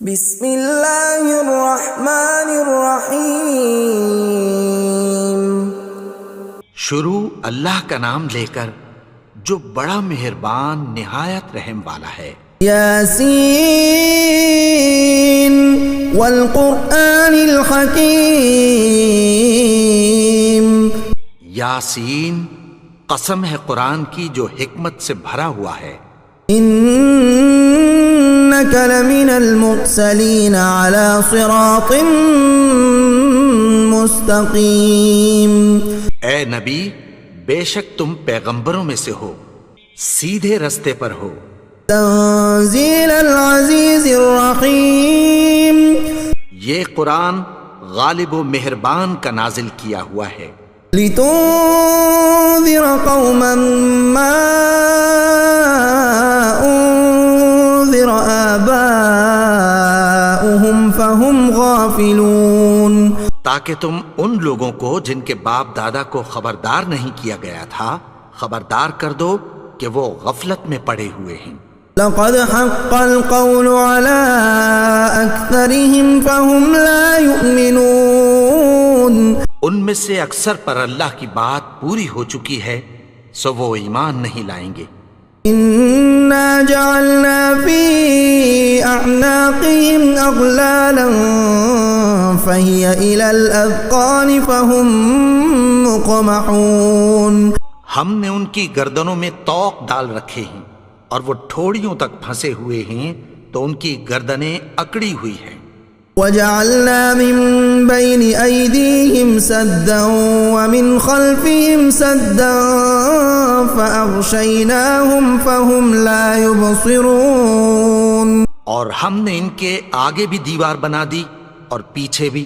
بسم اللہ الرحمن الرحیم۔ شروع اللہ کا نام لے کر جو بڑا مہربان نہایت رحم والا ہے۔ یاسین والقرآن الحکیم۔ یاسین، قسم ہے قرآن کی جو حکمت سے بھرا ہوا ہے۔ انک لمن المرسلین علی صراط مستقیم۔ اے نبی، بے شک تم پیغمبروں میں سے ہو، سیدھے رستے پر ہو۔ تنزیل العزیز الرحیم۔ یہ قرآن غالب و مہربان کا نازل کیا ہوا ہے۔ لتنذر قوما ما انذر آباؤهم فهم غافلون۔ تاکہ تم ان لوگوں کو جن کے باپ دادا کو خبردار نہیں کیا گیا تھا خبردار کر دو کہ وہ غفلت میں پڑے ہوئے ہیں۔ لقد حق القول على أكثرهم فهم لا يؤمنون۔ ان میں سے اکثر پر اللہ کی بات پوری ہو چکی ہے سو وہ ایمان نہیں لائیں گے۔ إنا جعلنا في أعناقهم أغلالا فهي إلى الأذقان فهم مقمحون۔ ہم نے ان کی گردنوں میں طوق ڈال رکھے ہیں اور وہ ٹھوڑیوں تک پھنسے ہوئے ہیں تو ان کی گردنیں اکڑی ہوئی ہیں۔ وجعلنا من بين أيديهم سدا ومن خلفهم سدا فأغشيناهم فهم لا يبصرون۔ اور ہم نے ان کے آگے بھی دیوار بنا دی اور پیچھے بھی،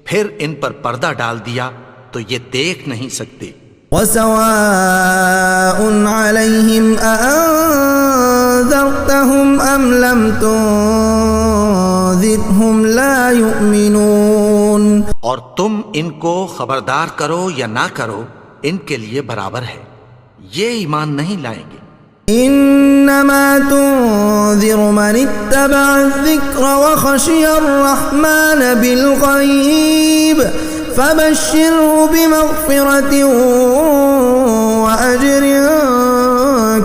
پھر ان پر پردہ ڈال دیا تو یہ دیکھ نہیں سکتے۔ وسواء عليهم أأنذرتهم أم لم تنذرهم لا يؤمنون۔ اور تم ان کو خبردار کرو یا نہ کرو ان کے لیے برابر ہے، یہ ایمان نہیں لائیں گے۔ انما تنذر من اتبع الذکر وخشی الرحمن بالغیب فبشره بمغفرة وأجر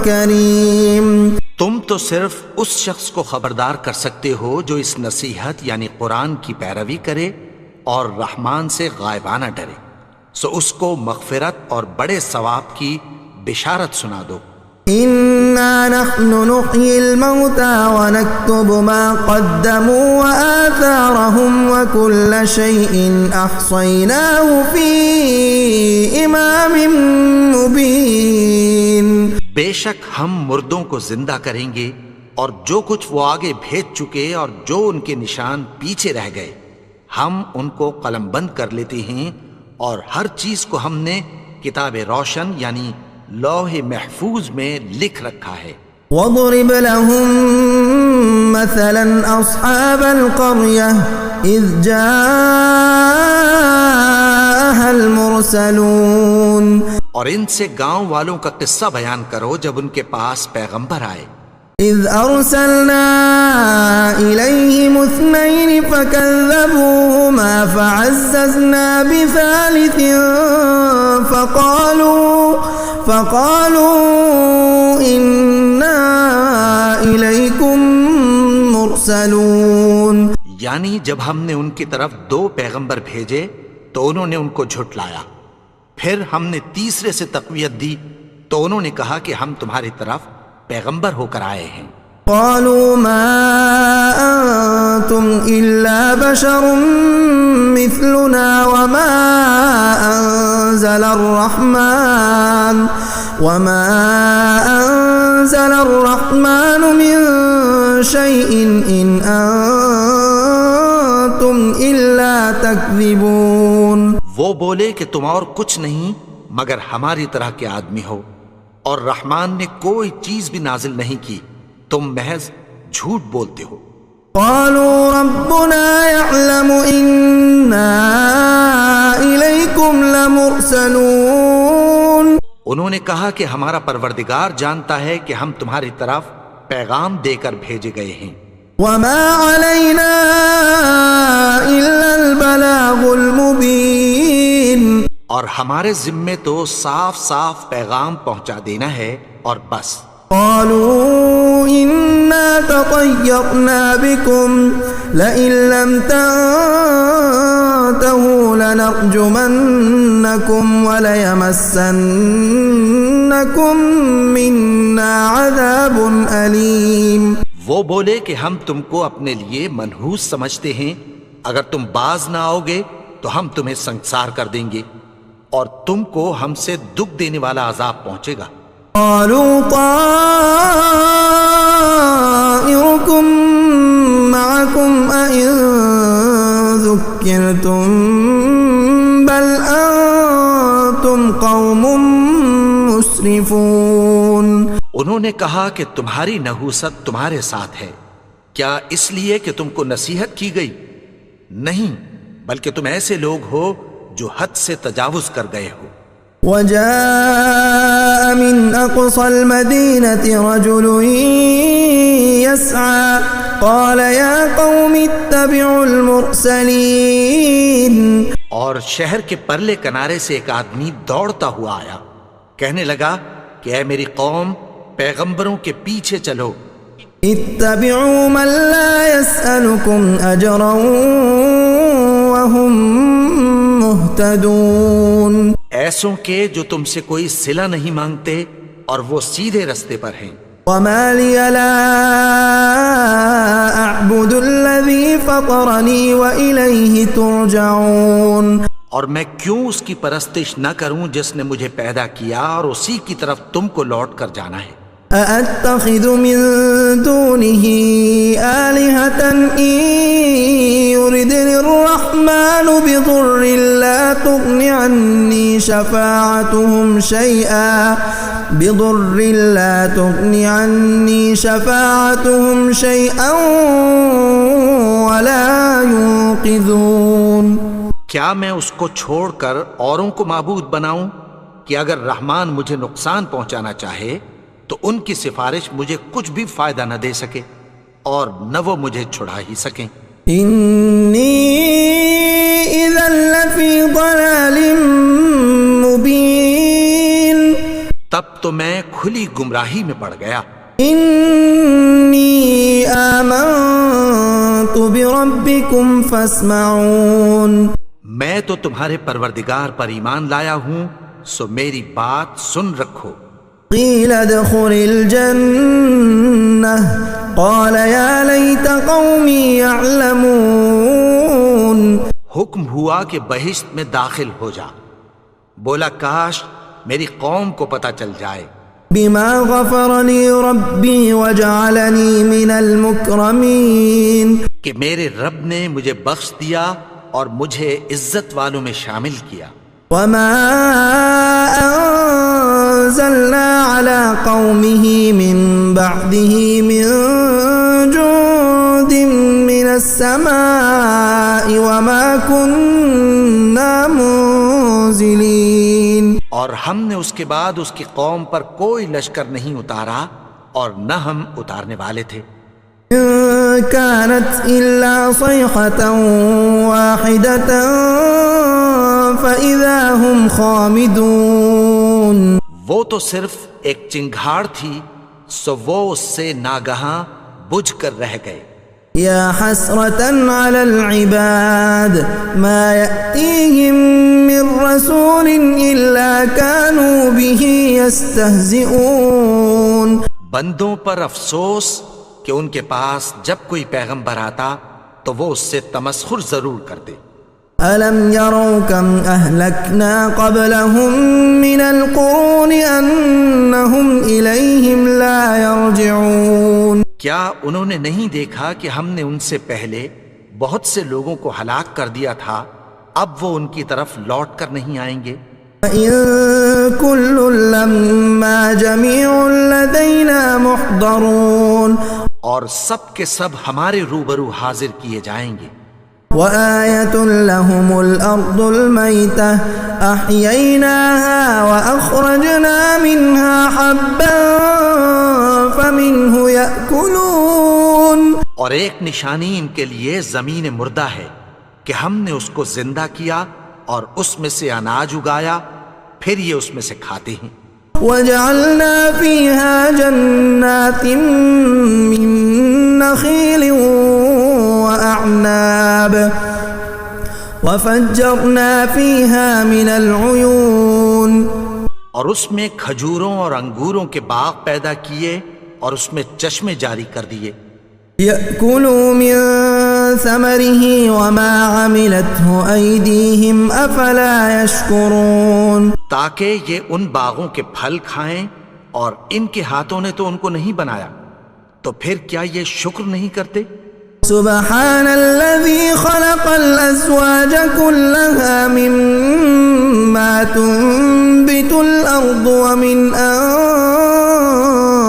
کریم۔ تم تو صرف اس شخص کو خبردار کر سکتے ہو جو اس نصیحت یعنی قرآن کی پیروی کرے اور رحمان سے غائبانہ ڈرے، سو اس کو مغفرت اور بڑے ثواب کی بشارت سنا دو۔ انا نحن نحيي الموتى ونكتب ما قدموا وآثارهم وكل شيء احصيناه في امام مبين۔ بے شک ہم مردوں کو زندہ کریں گے اور جو کچھ وہ آگے بھیج چکے اور جو ان کے نشان پیچھے رہ گئے ہم ان کو قلم بند کر لیتے ہیں، اور ہر چیز کو ہم نے کتاب روشن یعنی لوح محفوظ میں لکھ رکھا ہے۔ وَاضْرِبْ لَهُم مَّثَلًا أَصْحَابَ الْقَرْيَةِ إِذْ جَاءَهَا الْمُرْسَلُونَ۔ اور ان سے گاؤں والوں کا قصہ بیان کرو جب ان کے پاس پیغمبر آئے۔ إِذْ أَرْسَلْنَا إِلَيْهِمُ اثْنَيْنِ فَكَذَّبُوهُمَا فَعَزَّزْنَا بِثَالِثٍ فَقَالُوا إِنَّا إِلَيْكُمْ مُرْسَلُونَ۔ یعنی جب ہم نے ان کی طرف 2 پیغمبر بھیجے تو انہوں نے ان کو جھٹلایا، پھر ہم نے تیسرے سے تقویت دی تو انہوں نے کہا کہ ہم تمہاری طرف پیغمبر ہو کر آئے ہیں۔ قالوا ما أنتم إلا بشر مثلنا وما أنزل الرحمن من شيء إن أنتم إلا تكذبون۔ وہ بولے کہ تم اور کچھ نہیں مگر ہماری طرح کے آدمی ہو، اور رحمان نے کوئی چیز بھی نازل نہیں کی، تم محض جھوٹ بولتے ہو۔ قالوا ربنا يعلم إنا إليكم لمرسلون۔ انہوں نے کہا کہ ہمارا پروردگار جانتا ہے کہ ہم تمہاری طرف پیغام دے کر بھیجے گئے ہیں۔ وما علينا ہمارے ذمے تو صاف صاف پیغام پہنچا دینا ہے اور بس. قالوا إنا تطيرنا بكم لئن لم تنتهوا لنرجمنكم وليمسنكم منا عذاب أليم. وہ بولے کہ ہم تم کو اپنے لیے منحوس سمجھتے ہیں، اگر تم باز نہ آؤ گے تو ہم تمہیں سنگسار کر دیں گے اور تم کو ہم سے دکھ دینے والا عذاب پہنچے گا. قالوا طائركم معكم أئن ذكرتم بل أنتم قوم مسرفون. انہوں نے کہا کہ تمہاری نحوست تمہارے ساتھ ہے، کیا اس لیے کہ تم کو نصیحت کی گئی؟ نہیں، بلکہ تم ایسے لوگ ہو جو حد سے تجاوز کر گئے ہو. وجاء من أقصى المدينة رجل يسعى قال يا قوم اتبعوا المرسلين. اور شہر کے پرلے کنارے سے ایک آدمی دوڑتا ہوا آیا، کہنے لگا کہ اے میری قوم، پیغمبروں کے پیچھے چلو. اتبعوا من لا يسألكم أجرا وهم مهتدون. ایسوں کے جو تم سے کوئی صلہ نہیں مانگتے اور وہ سیدھے رستے پر ہیں. وما لي لا أعبد الذي فطرني وإليه ترجعون. اور میں کیوں اس کی پرستش نہ کروں جس نے مجھے پیدا کیا اور اسی کی طرف تم کو لوٹ کر جانا ہے. أأتخذ من دونه آلهة إن يردني الرحمن بضر لا تغن عني شفاعتهم شيئا ولا ينقذون. کیا میں اس کو چھوڑ کر اوروں کو معبود بناؤں کہ اگر رحمان مجھے نقصان پہنچانا چاہے تو ان کی سفارش مجھے کچھ بھی فائدہ نہ دے سکے اور نہ وہ مجھے چھڑا ہی سکیں. انی اذا لفی ضلال مبین. تب تو میں کھلی گمراہی میں پڑ گیا. انی آمنت بربکم فاسمعون. میں تو تمہارے پروردگار پر ایمان لایا ہوں، سو میری بات سن رکھو. قیل ادخل الجنة قال یا لیت قومی یعلمون. حکم ہوا کہ بہشت میں داخل ہو جا. بولا کاش میری قوم کو پتہ چل جائے. بما غفر لی ربی وجعلنی من المکرمین. کہ میرے رب نے مجھے بخش دیا اور مجھے عزت والوں میں شامل کیا. وما انزلنا على قومه من بعده من جند من السماء وما كنا منزلين. اور ہم نے اس کے بعد اس کی قوم پر کوئی لشکر نہیں اتارا اور نہ ہم اتارنے والے تھے. كانت إلا صيحة واحدة فإذا هم خامدون. وہ تو صرف ایک چنگھاڑ تھی، سو وہ اس سے ناگہاں بجھ کر رہ گئے. یا حسرة على العباد ما يأتيهم من رسول إلا كانوا به يستهزئون. بندوں پر افسوس کہ ان کے پاس جب کوئی پیغمبر آتا تو وہ اس سے تمسخر ضرور کرتے. أَلَمْ يَرَوْا كَمْ أَهْلَكْنَا قَبْلَهُمْ مِنَ الْقُرُونِ أَنَّهُمْ إِلَيْهِمْ لَا يَرْجِعُونَ. کیا انہوں نے نہیں دیکھا کہ ہم نے ان سے پہلے بہت سے لوگوں کو ہلاک کر دیا تھا، اب وہ ان کی طرف لوٹ کر نہیں آئیں گے. وَإِن كُلٌّ لَّمَّا جَمِيعٌ لَّدَيْنَا مُحْضَرُونَ. اور سب کے سب ہمارے روبرو حاضر کیے جائیں گے. وآية لهم الأرض الميتة أحييناها وأخرجنا منها حبا فمنه يأكلون. اور ایک نشانی ان کے لیے زمین مردہ ہے کہ ہم نے اس کو زندہ کیا اور اس میں سے اناج اگایا، پھر یہ اس میں سے کھاتے ہیں۔ وجعلنا فيها جنات من نخيل وأعناب وفجرنا فيها من العيون، اور اس میں کھجوروں اور انگوروں کے باغ پیدا کیے اور اس میں چشمے جاری کر دیے۔ يأكلوا من ثمره وما عملته أيديهم أفلا يشكرون، تاکہ یہ ان باغوں کے پھل کھائیں، اور ان کے ہاتھوں نے تو ان کو نہیں بنایا، تو پھر کیا یہ شکر نہیں کرتے؟ سبحان الذي خلق الأزواج كلها مما تنبت الأرض ومن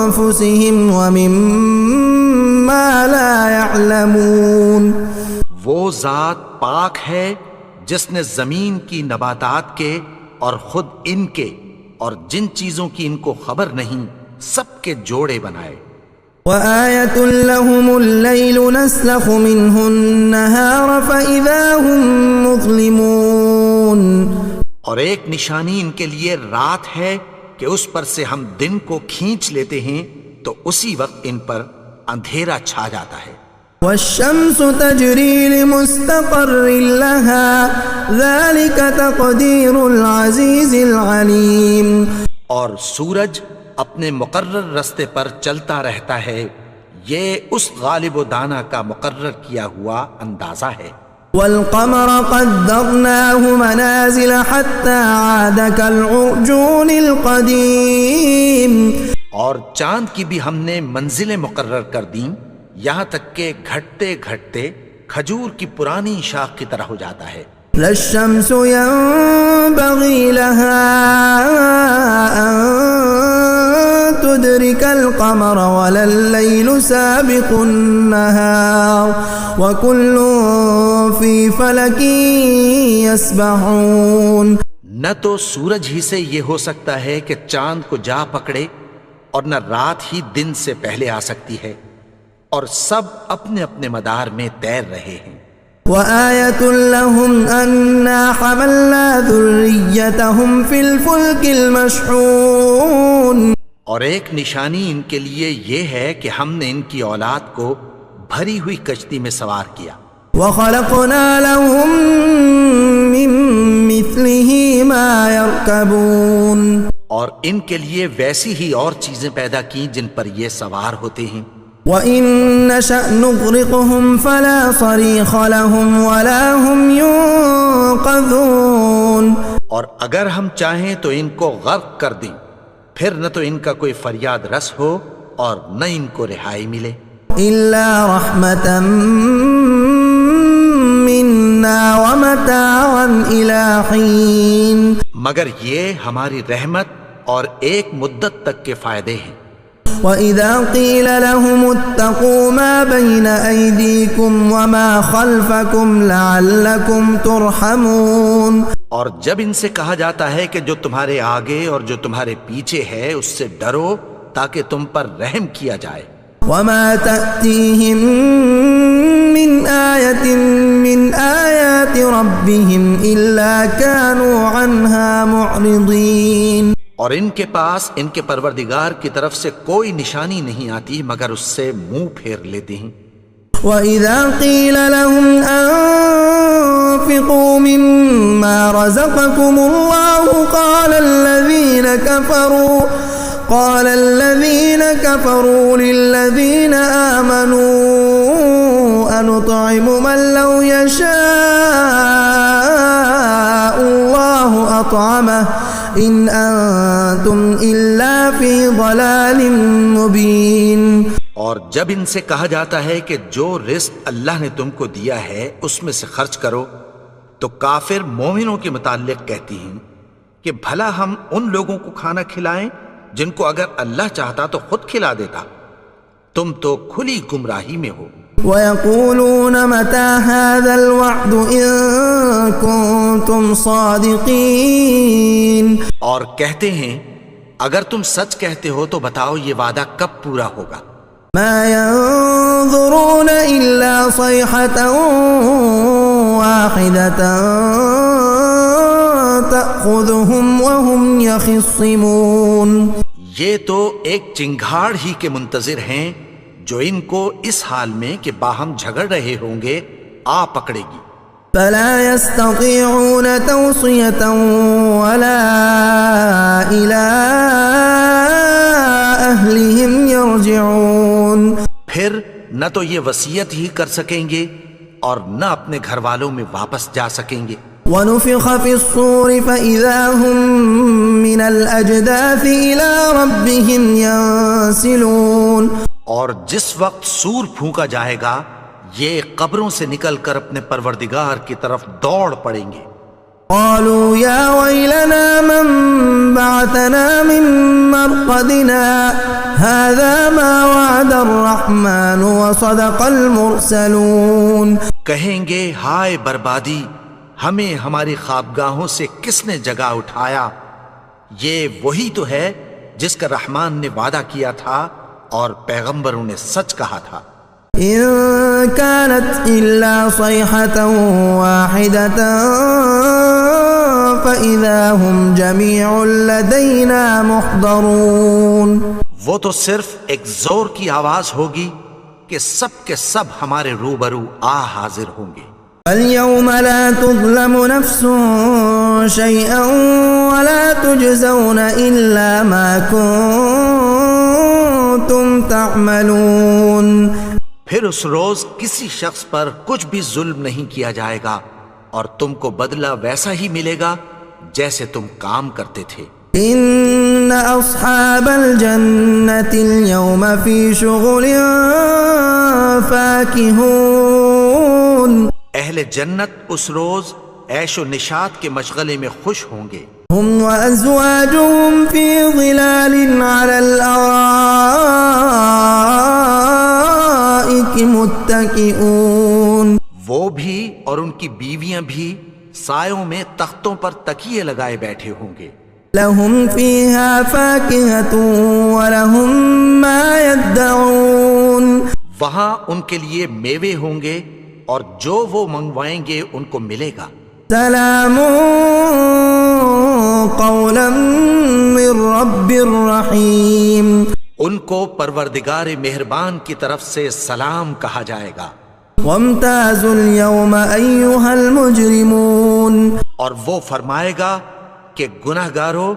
أنفسهم ومما لا يعلمون، وہ ذات پاک ہے جس نے زمین کی نباتات کے اور خود ان کے اور جن چیزوں کی ان کو خبر نہیں سب کے جوڑے بنائے۔ وآية لهم الليل نسلخ منه النهار فإذا هم مظلمون، اور ایک نشانی ان کے لیے رات ہے کہ اس پر سے ہم دن کو کھینچ لیتے ہیں تو اسی وقت ان پر اندھیرا چھا جاتا ہے۔ والشمس تجري لمستقر لها ذلك تقدير العزيز العليم، اور سورج اپنے مقرر رستے پر چلتا رہتا ہے، یہ اس غالب و دانا کا مقرر کیا ہوا اندازہ ہے۔ والقمر قدرناه منازل حتى عاد كالعرجون القديم، اور چاند کی بھی ہم نے منزلیں مقرر کر دیں، یہاں تک کہ گھٹتے گھٹتے کھجور کی پرانی شاخ کی طرح ہو جاتا ہے۔ لا الشمس ينبغي لها أن تدرك القمر ولا الليل سابق النهار وكل في فلك يسبحون، نہ تو سورج ہی سے یہ ہو سکتا ہے کہ چاند کو جا پکڑے، اور نہ رات ہی دن سے پہلے آ سکتی ہے، اور سب اپنے اپنے مدار میں تیر رہے ہیں۔ وآية لهم أنا حملنا ذريتهم في الفلك المشحون، اور ایک نشانی ان کے لیے یہ ہے کہ ہم نے ان کی اولاد کو بھری ہوئی کشتی میں سوار کیا۔ وخلقنا لهم من مثله ما يركبون، اور ان کے لیے ویسی ہی اور چیزیں پیدا کی جن پر یہ سوار ہوتے ہیں۔ وَإِن نَّشَأْ نُغْرِقْهُمْ فَلَا صَرِيخَ لَهُمْ وَلَا هُمْ يُنقَذُونَ، اور اگر ہم چاہیں تو ان کو غرق کر دیں، پھر نہ تو ان کا کوئی فریاد رس ہو اور نہ ان کو رہائی ملے۔ إِلَّا رَحْمَةً مِّنَّا وَمَتَاعًا إِلَىٰ حِينٍ، مگر یہ ہماری رحمت اور ایک مدت تک کے فائدے ہیں۔ وَإِذَا قِيلَ لَهُمُ اتَّقُوا مَا بَيْنَ أَيْدِيكُمْ وَمَا خَلْفَكُمْ لَعَلَّكُمْ تُرْحَمُونَ، اور جب ان سے کہا جاتا ہے کہ جو تمہارے آگے اور جو تمہارے پیچھے ہے اس سے ڈرو تاکہ تم پر رحم کیا جائے۔ وَمَا تَأْتِيهِم مِّنْ آيَةٍ مِّنْ آيَاتِ رَبِّهِمْ إِلَّا كَانُوا عَنْهَا مُعْرِضِينَ، اور ان کے پاس ان کے پروردگار کی طرف سے کوئی نشانی نہیں آتی مگر اس سے منہ پھیر لیتے ہیں۔ وَإِذَا قِيلَ لَهُمْ أَنفِقُوا مِمَّا رَزَقَكُمُ اللَّهُ قَالَ الَّذِينَ كَفَرُوا لِلَّذِينَ آمَنُوا أَنُطْعِمُ مَن لَّوْ يَشَاءُ اللَّهُ أَطْعَمَهُ إِنْ أَنتُمْ إِلَّا فِي ضَلَالٍ مُّبِينٍ، اور جب ان سے کہا جاتا ہے کہ جو رزق اللہ نے تم کو دیا ہے اس میں سے خرچ کرو، تو کافر مومنوں کے متعلق کہتی ہیں کہ بھلا ہم ان لوگوں کو کھانا کھلائیں جن کو اگر اللہ چاہتا تو خود کھلا دیتا، تم تو کھلی گمراہی میں ہو۔ وَيَقُولُونَ مَتَىٰ هَٰذَا الْوَعْدُ إِن كُنتُمْ صَادِقِينَ، اور کہتے ہیں اگر تم سچ کہتے ہو تو بتاؤ یہ وعدہ کب پورا ہوگا۔ مَا يَنظُرُونَ إِلَّا صَيْحَةً وَاحِدَةً تأخذهم وهم يخصمون. یہ تو ایک چنگھاڑ ہی کے منتظر ہیں جو ان کو اس حال میں کہ باہم جھگڑ رہے ہوں گے آ پکڑے گی. فلا يستطيعون توصية ولا إلى أهلهم يرجعون. پھر نہ تو یہ وصیت ہی کر سکیں گے اور نہ اپنے گھر والوں میں واپس جا سکیں گے. ونفخ في الصور فإذا هم من الأجداث إلى ربهم ينسلون. اور جس وقت سور پھونکا جائے گا یہ قبروں سے نکل کر اپنے پروردگار کی طرف دوڑ پڑیں گے. قالوا يا ويلنا من بعثنا من مرقدنا هذا ما وعد الرحمن وصدق المرسلون. کہیں گے ہائے بربادی، ہمیں ہماری خوابگاہوں سے کس نے جگا اٹھایا؟ یہ وہی تو ہے جس کا رحمان نے وعدہ کیا تھا اور پیغمبروں نے سچ کہا تھا. إن كانت إلا صيحة واحدة فإذا هم جميع لدينا محضرون. وہ تو صرف ایک زور کی آواز ہوگی کہ سب کے سب ہمارے روبرو آ حاضر ہوں گے. اليوم لا تظلم نفس شيئا ولا تجزون إلا ما كنتم تعملون. پھر اس روز کسی شخص پر کچھ بھی ظلم نہیں کیا جائے گا اور تم کو بدلہ ویسا ہی ملے گا جیسے تم کام کرتے تھے. ان اصحاب الجنة اليوم في شغل فاكهون. اہل جنت اس روز عیش و نشاط کے مشغلے میں خوش ہوں گے. هم وازواجهم في ظلال على الارائك متكئون. وہ بھی اور ان کی بیویاں بھی سایوں میں تختوں پر تکیے لگائے بیٹھے ہوں گے. لهم فيها فاكهة ولهم ما يدعون. وہاں ان کے لیے میوے ہوں گے اور جو وہ منگوائیں گے ان کو ملے گا. سلام قولا من رب الرحیم. ان کو پروردگار مہربان کی طرف سے سلام کہا جائے گا. وامتازوا اليوم ایها المجرمون. اور وہ فرمائے گا کہ گناہگارو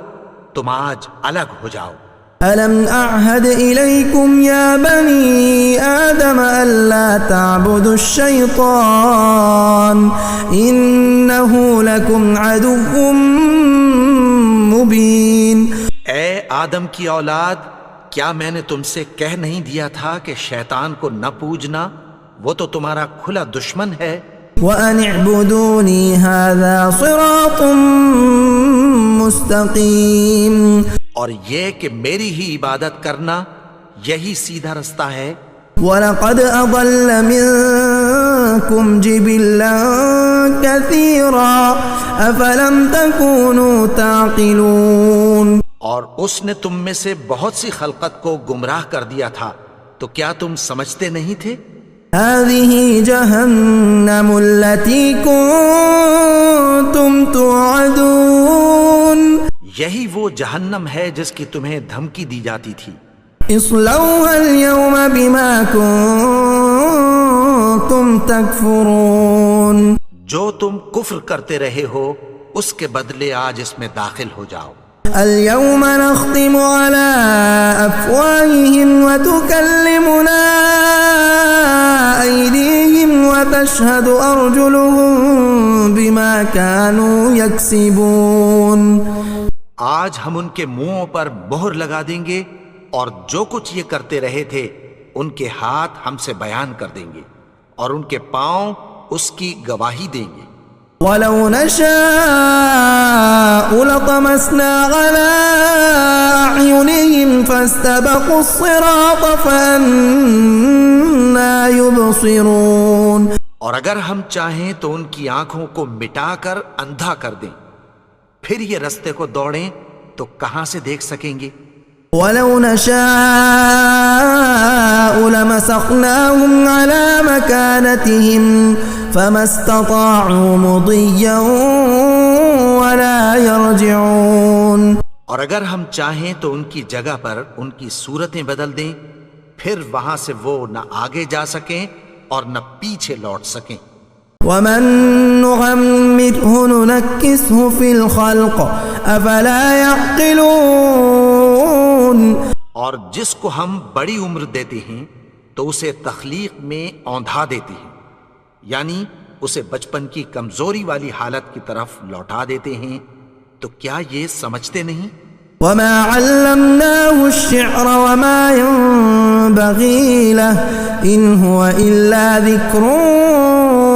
تم آج الگ ہو جاؤ. ألم أعهد إليكم يا بني آدم ألا تعبدوا الشيطان إنه لكم عدو مبين. اے آدم کی اولاد، کیا میں نے تم سے کہہ نہیں دیا تھا کہ شیطان کو نہ پوجنا؟ وہ تو تمہارا کھلا دشمن ہے. وأن اعبدوني هذا صراط مستقيم. اور یہ کہ میری ہی عبادت کرنا یہی سیدھا رستہ ہے. وَلَقَدْ أَضَلَّ مِنكُمْ جِبِلًّا كَثِيرًا أَفَلَمْ تَكُونُوا تَعْقِلُونَ. اور اس نے تم میں سے بہت سی خلقت کو گمراہ کر دیا تھا، تو کیا تم سمجھتے نہیں تھے؟ هَذِهِ جَهَنَّمُ الَّتِي كُنتُمْ تُوعَدُونَ. یہی وہ جہنم ہے جس کی تمہیں دھمکی دی جاتی تھی. اصلوها اليوم بما كنتم تكفرون. جو تم کفر کرتے رہے ہو اس کے بدلے آج اس میں داخل ہو جاؤ. اليوم نختم على أفواههم وتكلمنا أيديهم وتشهد أرجلهم بما كانوا يكسبون. آج ہم ان کے منہوں پر مہر لگا دیں گے اور جو کچھ یہ کرتے رہے تھے ان کے ہاتھ ہم سے بیان کر دیں گے اور ان کے پاؤں اس کی گواہی دیں گے. وَلَوْ نَشَاءُ لَطَمَسْنَا عَلَىٰ أَعْيُنِهِمْ فَاسْتَبَقُوا الصِّرَاطَ فَأَنَّىٰ يُبْصِرُونَ. اور اگر ہم چاہیں تو ان کی آنکھوں کو مٹا کر اندھا کر دیں، پھر یہ رستے کو دوڑیں تو کہاں سے دیکھ سکیں گے. وَلَوْ نَشَاءُ لَمَسَخْنَاهُمْ عَلَىٰ مَكَانَتِهِمْ فَمَا اسْتَطَاعُوا مُضِيًّا ولا يرجعون. اور اگر ہم چاہیں تو ان کی جگہ پر ان کی صورتیں بدل دیں، پھر وہاں سے وہ نہ آگے جا سکیں اور نہ پیچھے لوٹ سکیں. ومن نعمره ننكسه في الخلق افلا يعقلون. اور جس کو ہم بڑی عمر دیتے ہیں تو اسے تخلیق میں اوندھا دیتے ہیں، یعنی اسے بچپن کی کمزوری والی حالت کی طرف لوٹا دیتے ہیں. تو کیا یہ سمجھتے نہیں؟ وما علمناه الشعر وما ينبغي له ان هو الا ذكر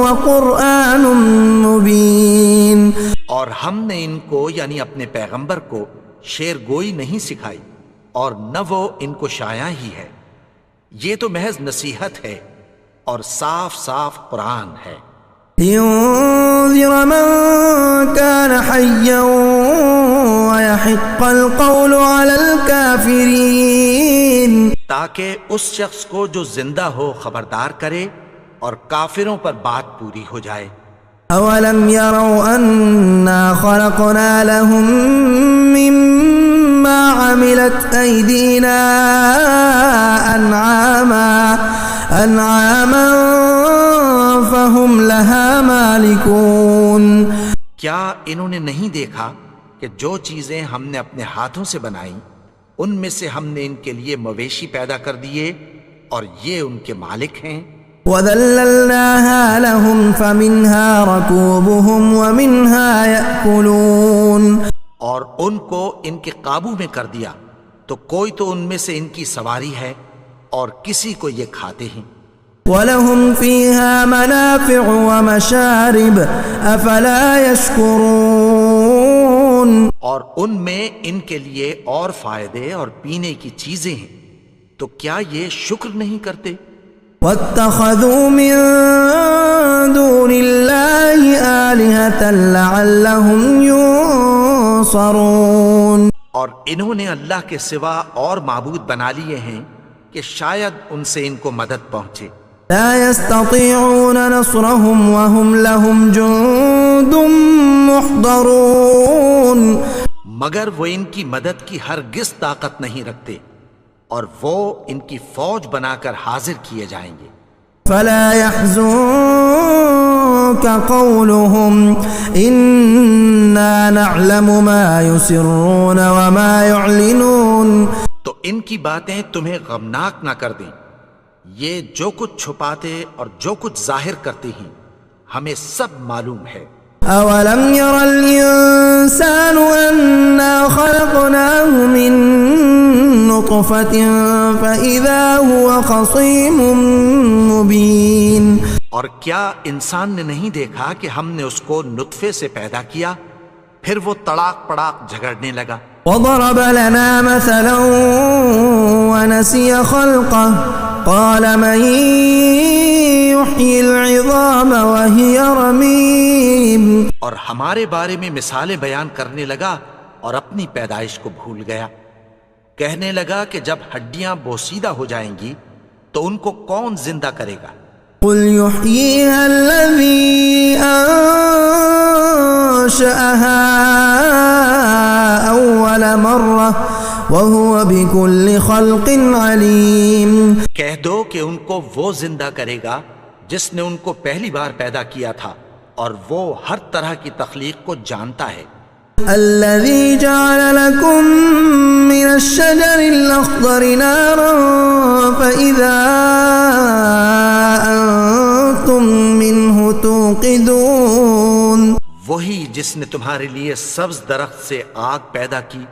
وقرآن مبين. اور ہم نے ان کو یعنی اپنے پیغمبر کو شعر گوئی نہیں سکھائی اور نہ وہ ان کو شایع ہی ہے، یہ تو محض نصیحت ہے اور صاف صاف قرآن ہے. لينذر من كان حيا ويحق القول على الكافرين. تاکہ اس شخص کو جو زندہ ہو خبردار کرے اور کافروں پر بات پوری ہو جائے. اولم يروا انا خلقنا لهم مما عملت ايدينا انعاما فهم لها مالكون. کیا انہوں نے نہیں دیکھا کہ جو چیزیں ہم نے اپنے ہاتھوں سے بنائیں ان میں سے ہم نے ان کے لیے مویشی پیدا کر دیے اور یہ ان کے مالک ہیں. وَذَلَّلْنَاهَا لَهُمْ فَمِنْهَا رَكُوبُهُمْ وَمِنْهَا يَأْكُلُونَ. اور ان کو ان کے قابو میں کر دیا تو کوئی تو ان میں سے ان کی سواری ہے اور کسی کو یہ کھاتے ہیں. وَلَهُمْ فِيهَا مَنَافِعُ وَمَشَارِبُ أَفَلَا يَشْكُرُونَ. اور ان میں ان کے لیے اور فائدے اور پینے کی چیزیں ہیں، تو کیا یہ شکر نہیں کرتے؟ وَاتَّخَذُوا مِن دُونِ اللَّهِ آلِهَةً لَعَلَّهُمْ يُنصَرُونَ. اور انہوں نے اللہ کے سوا اور معبود بنا لیے ہیں کہ شاید ان سے ان کو مدد پہنچے. لا يستطيعون نصرهم وهم لهم جند محضرون. مگر وہ ان کی مدد کی ہرگز طاقت نہیں رکھتے اور وہ ان کی فوج بنا کر حاضر کیے جائیں گے. فلا يحزنك قولهم إنا نعلم ما يسرون وما يعلنون. تو ان کی باتیں تمہیں غمناک نہ کر دیں، یہ جو کچھ چھپاتے اور جو کچھ ظاہر کرتے ہیں ہمیں سب معلوم ہے. أولم ير الإنسان أنا خلقناه من نطفة فإذا هو خصيم مبين. اور کیا انسان نے نہیں دیکھا کہ ہم نے اس کو نطفے سے پیدا کیا پھر وہ تڑاک پڑاک جھگڑنے لگا. وضرب لنا مثلا ونسي خلقه قال من يحيي العظام وهي رميم. اور ہمارے بارے میں مثالیں بیان کرنے لگا اور اپنی پیدائش کو بھول گیا. کہنے لگا کہ جب ہڈیاں بوسیدہ ہو جائیں گی تو ان کو کون زندہ کرے گا؟ قل يحييها الذي أنشأها أول مرة وهو بكل خلق عليم. کہہ دو کہ ان کو وہ زندہ کرے گا جس نے ان کو پہلی بار پیدا کیا تھا اور وہ ہر طرح کی تخلیق کو جانتا ہے. الذي جعل لكم من الشجر الأخضر نارا فإذا أنتم منه توقدون. وہی جس نے تمہارے لیے سبز درخت سے آگ پیدا کی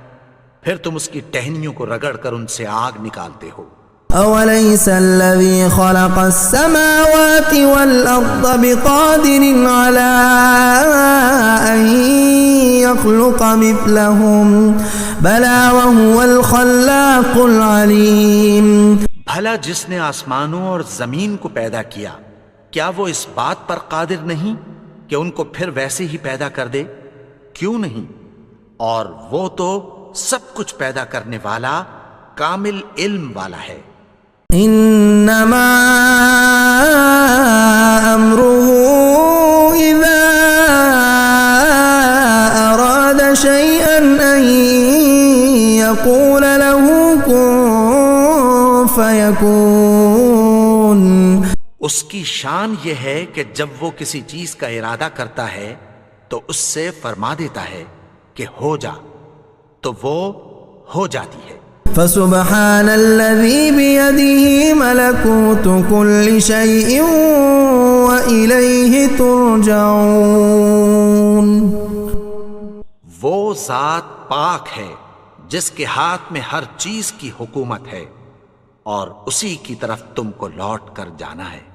پھر تم اس کی ٹہنیوں کو رگڑ کر ان سے آگ نکالتے ہو. أوليس الذي خلق السماوات والأرض بقادر على أن يخلق مثلهم بلى وهو الخلاق العليم. بھلا جس نے آسمانوں اور زمین کو پیدا کیا کیا وہ اس بات پر قادر نہیں کہ ان کو پھر ویسے ہی پیدا کر دے؟ کیوں نہیں؟ اور وہ تو سب کچھ پیدا کرنے والا کامل علم والا ہے. انما امره اذا اراد اس کی شان یہ ہے کہ جب وہ کسی چیز کا ارادہ کرتا ہے تو اس سے فرما دیتا ہے کہ ہو جا، تو وہ ہو جاتی ہے۔ فسبحان الذي بيده ملكوت كل شيء وإليه ترجعون۔ وہ ذات پاک ہے جس کے ہاتھ میں ہر چیز کی حکومت ہے، اور اسی کی طرف تم کو لوٹ کر جانا ہے۔